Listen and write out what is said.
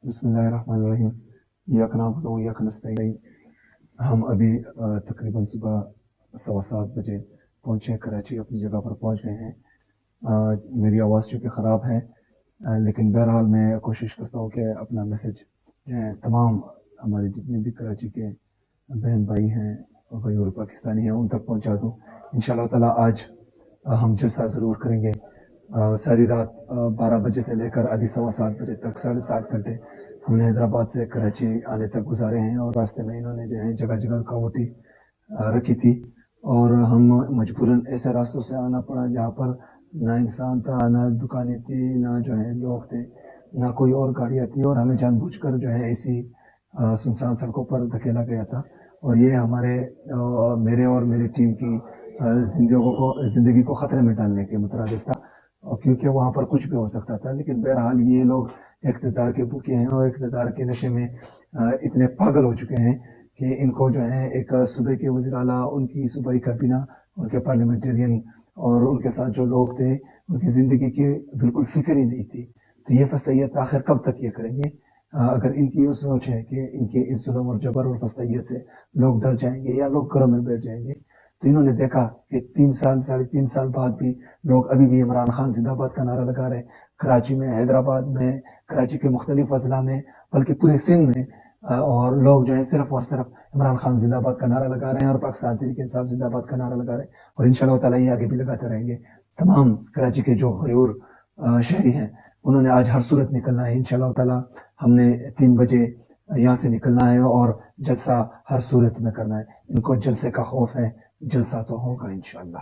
بسم اللہ الرحمن الرحیم ایاک نعبد و ایاک نستعین۔ ہم ابھی تقریباً صبح 7:15 بجے پہنچے کراچی، اپنی جگہ پر پہنچ گئے ہیں۔ میری آواز چونکہ خراب ہے، لیکن بہرحال میں کوشش کرتا ہوں کہ اپنا میسج جو ہے تمام ہمارے جتنے بھی کراچی کے بہن بھائی ہیں غیر پاکستانی ہیں ان تک پہنچا دوں۔ انشاءاللہ تعالیٰ آج ہم جلسہ ضرور کریں گے۔ ساری رات 12 بجے سے لے کر ابھی 7:15 بجے تک 7.5 گھنٹے ہم نے حیدرآباد سے کراچی آنے تک گزارے ہیں، اور راستے میں انہوں نے جو ہے جگہ جگہ رکاوٹیں رکھی تھی، اور ہم مجبوراً ایسے راستوں سے آنا پڑا جہاں پر نہ انسان تھا، نہ دکانیں تھی، نہ جو ہے لوگ تھے، نہ کوئی اور گاڑیاں تھی، اور ہمیں جان بوجھ کر جو ہے ایسی سنسان سڑکوں پر دھکیلا گیا تھا۔ اور یہ میرے اور میری ٹیم کی زندگی کو خطرے میں ڈالنے کے مترادف تھا، کیونکہ وہاں پر کچھ بھی ہو سکتا تھا۔ لیکن بہرحال یہ لوگ اقتدار کے بھوکے ہیں اور اقتدار کے نشے میں اتنے پاگل ہو چکے ہیں کہ ان کو جو ہے ایک صوبے کے وزیر اعلیٰ، ان کی صوبائی کابینہ، ان کے پارلیمنٹرین اور ان کے ساتھ جو لوگ تھے ان کی زندگی کی بالکل فکر ہی نہیں تھی۔ تو یہ فستیت آخر کب تک یہ کریں گے؟ اگر ان کی یہ سوچ ہے کہ ان کے اس ظلم اور جبر اور فستیت سے لوگ ڈر جائیں گے یا لوگ گھروں میں بیٹھ جائیں گے، تو انہوں نے دیکھا کہ 3 سال بعد بھی لوگ ابھی بھی عمران خان زندہ باد کا نعرہ لگا رہے، کراچی میں، حیدرآباد میں، کراچی کے مختلف اضلاع میں، بلکہ پورے سندھ میں، اور لوگ جو ہے صرف اور صرف عمران خان زندہ باد کا نعرہ لگا رہے ہیں اور پاکستان تحریک انصاف زندہ باد کا نعرہ لگا رہے ہیں، اور انشاءاللہ تعالیٰ یہ آگے بھی لگاتے رہیں گے۔ تمام کراچی کے جو غیور شہری ہیں انہوں نے آج ہر صورت نکلنا ہے انشاءاللہ تعالیٰ۔ ہم نے 3 بجے یہاں سے نکلنا ہے اور جلسہ ہر صورت میں کرنا ہے۔ ان کو جلسے کا خوف ہے، جلسہ تو ہوگا انشاءاللہ۔